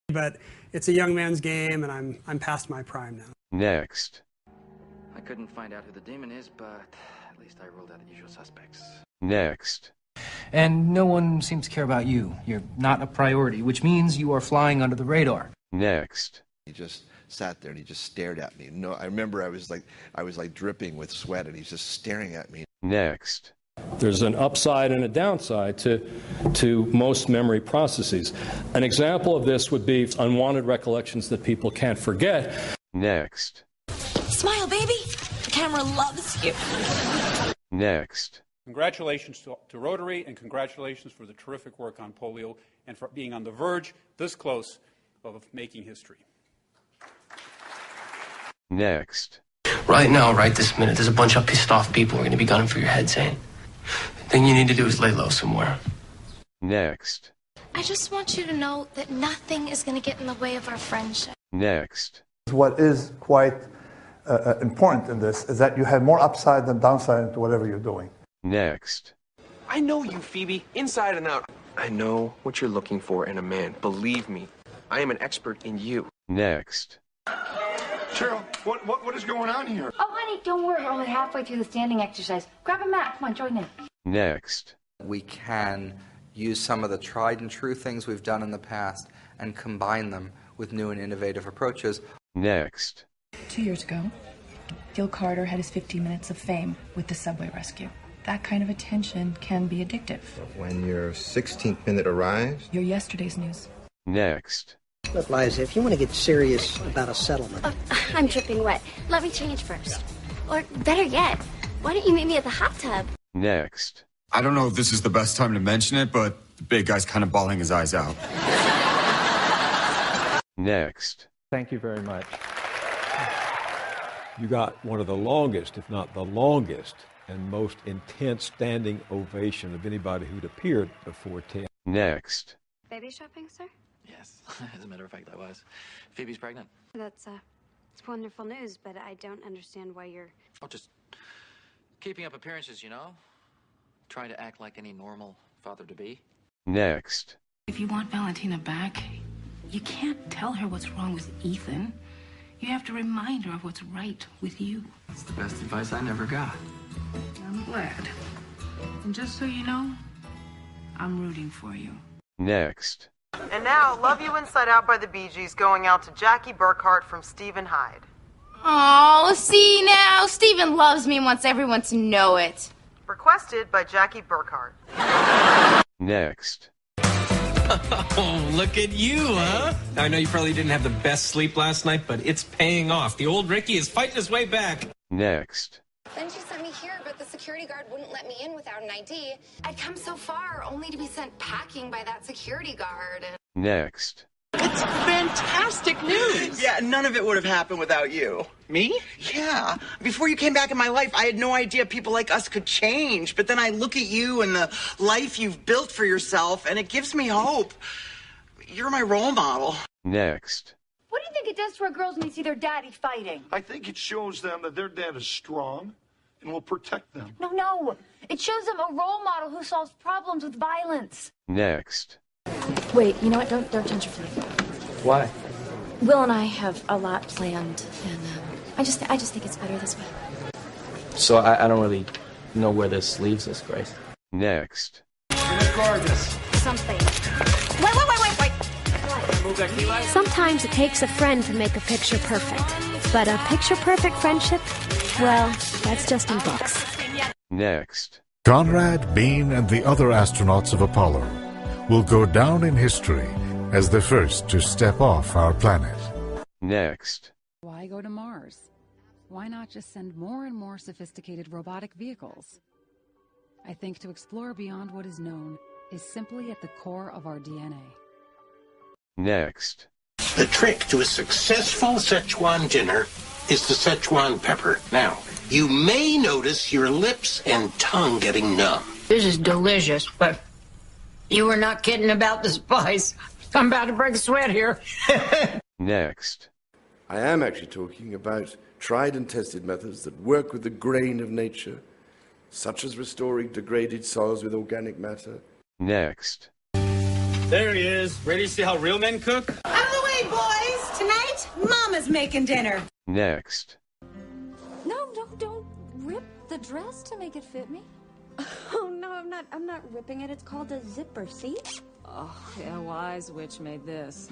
But it's a young man's game, and I'm past my prime now. Next. I couldn't find out who the demon is, but at least I ruled out the usual suspects. Next. And no one seems to care about you. You're not a priority, which means you are flying under the radar. Next. He just sat there and he just stared at me. No, I remember I was like dripping with sweat, and he's just staring at me. Next. There's an upside and a downside to most memory processes. An example of this would be unwanted recollections that people can't forget. Next. Smile, baby. The camera loves you. Next. Congratulations to Rotary, and congratulations for the terrific work on polio and for being on the verge, this close, of making history. Next. Right now, right this minute, there's a bunch of pissed off people who are going to be gunning for your head, Zane. The thing you need to do is lay low somewhere. Next. I just want you to know that nothing is going to get in the way of our friendship. Next. What is quite important in this is that you have more upside than downside into whatever you're doing. Next. I know you, Phoebe, inside and out. I know what you're looking for in a man. Believe me, I am an expert in you. Next. Cheryl, what is going on here? Oh, honey, don't worry. We're only halfway through the standing exercise. Grab a mat. Come on, join in. Next. We can use some of the tried and true things we've done in the past and combine them with new and innovative approaches. Next. 2 years ago, Gil Carter had his 15 minutes of fame with the subway rescue. That kind of attention can be addictive. When your 16th minute arrives... You're yesterday's news. Next. Look, Liza, if you want to get serious about a settlement... I'm dripping wet. Let me change first. Or better yet, why don't you meet me at the hot tub? Next. I don't know if this is the best time to mention it, but the big guy's kind of bawling his eyes out. Next. Thank you very much. You got one of the longest, if not the longest, and most intense standing ovation of anybody who'd appeared before 10. Next. Baby shopping, sir? Yes, as a matter of fact, I was. Phoebe's pregnant. That's, it's wonderful news, but I don't understand why you're... Oh, just keeping up appearances, you know? Trying to act like any normal father-to-be. Next. If you want Valentina back, you can't tell her what's wrong with Ethan. You have to remind her of what's right with you. It's the best advice I never got. I'm glad. And just so you know, I'm rooting for you. Next. And now, Love You Inside Out by the Bee Gees going out to Jackie Burkhart from Stephen Hyde. Oh, see now, Stephen loves me and wants everyone to know it. Requested by Jackie Burkhart. Next. Oh, look at you, huh? I know you probably didn't have the best sleep last night, but it's paying off. The old Ricky is fighting his way back. Next. Then she sent me here, but the security guard wouldn't let me in without an ID. I'd come so far, only to be sent packing by that security guard. Next. It's fantastic news. Yeah, none of it would have happened without you. Me? Yeah. Before you came back in my life, I had no idea people like us could change. But then I look at you and the life you've built for yourself, and it gives me hope. You're my role model. Next. What do you think it does to our girls when they see their daddy fighting? I think it shows them that their dad is strong and will protect them. No. It shows them a role model who solves problems with violence. Next. Wait, you know what? Don't change your plate. Why? Will and I have a lot planned, and I just think it's better this way. So I don't really know where this leaves us, Grace. Next. Something. Wait. Sometimes it takes a friend to make a picture perfect. But a picture-perfect friendship, well, that's just in books. Next. Conrad, Bean, and the other astronauts of Apollo will go down in history as the first to step off our planet. Next. Why go to Mars? Why not just send more and more sophisticated robotic vehicles? I think to explore beyond what is known is simply at the core of our DNA. Next. The trick to a successful Szechuan dinner is the Szechuan pepper. Now, you may notice your lips and tongue getting numb. This is delicious, but you were not kidding about the spice. I'm about to break a sweat here. Next. I am actually talking about tried and tested methods that work with the grain of nature, such as restoring degraded soils with organic matter. Next. There he is. Ready to see how real men cook? Out of the way! boys, tonight, Mama's making dinner. Next. No, don't rip the dress to make it fit me. Oh, no, I'm not ripping it. It's called a zipper, see? Oh, yeah, wise witch made this.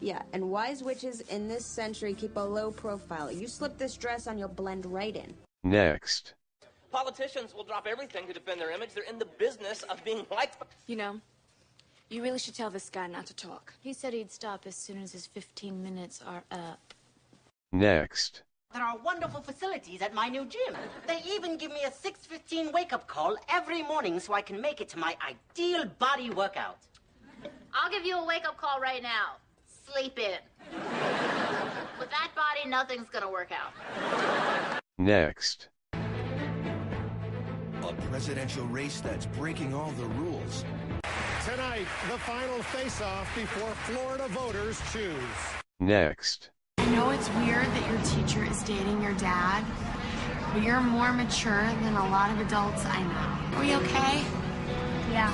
Yeah, and wise witches in this century keep a low profile. You slip this dress on, you'll blend right in. Next. Politicians will drop everything to defend their image. They're in the business of being liked. You know, you really should tell this guy not to talk. He said he'd stop as soon as his 15 minutes are up. Next. There are wonderful facilities at my new gym. They even give me a 6:15 wake-up call every morning so I can make it to my ideal body workout. I'll give you a wake-up call right now. Sleep in. With that body, nothing's gonna work out. Next. A presidential race that's breaking all the rules. Tonight, the final face-off before Florida voters choose. Next. I know it's weird that your teacher is dating your dad, but you're more mature than a lot of adults I know. Are we okay? Yeah.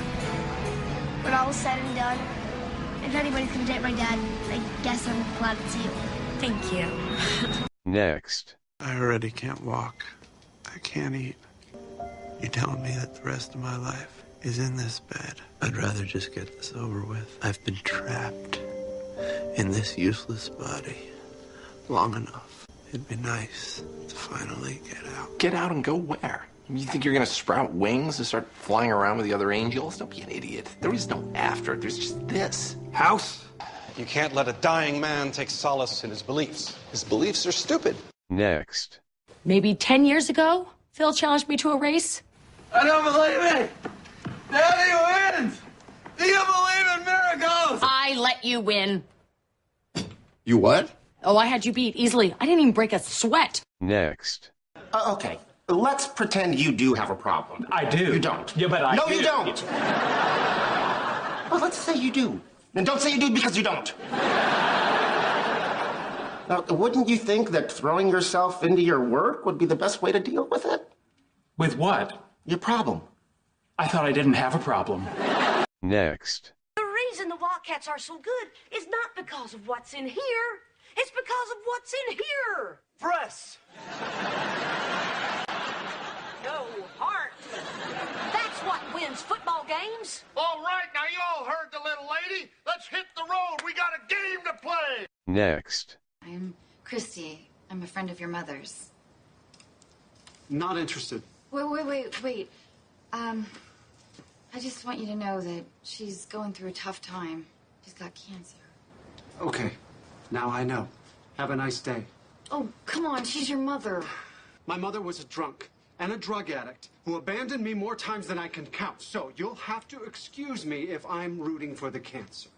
When all is said and done, if anybody's gonna date my dad, I guess I'm glad it's you. Thank you. Next. I already can't walk. I can't eat. You're telling me that the rest of my life is in this bed? I'd rather just get this over with. I've been trapped in this useless body long enough. It'd be nice to finally get out. Get out and go where? You think you're gonna sprout wings and start flying around with the other angels? Don't be an idiot. There is no after it. There's just this. House, you can't let a dying man take solace in his beliefs. His beliefs are stupid. Next. Maybe 10 years ago, Phil challenged me to a race. I don't believe it! Daddy wins! Do you believe in miracles? I let you win. You what? Oh, I had you beat easily. I didn't even break a sweat. Next. Okay, let's pretend you do have a problem. I do. You don't. Yeah, but I No, do. you don't. Well, let's say you do. And don't say you do because you don't. Now, wouldn't you think that throwing yourself into your work would be the best way to deal with it? With what? Your problem. I thought I didn't have a problem. Next. The reason the Wildcats are so good is not because of what's in here. It's because of what's in here. Press! No heart. That's what wins football games. All right, now you all heard the little lady. Let's hit the road. We got a game to play. Next. I'm Christy. I'm a friend of your mother's. Not interested. Wait. I just want you to know that she's going through a tough time. She's got cancer. Okay, now I know. Have a nice day. Oh, come on, she's your mother. My mother was a drunk and a drug addict who abandoned me more times than I can count. So you'll have to excuse me if I'm rooting for the cancer.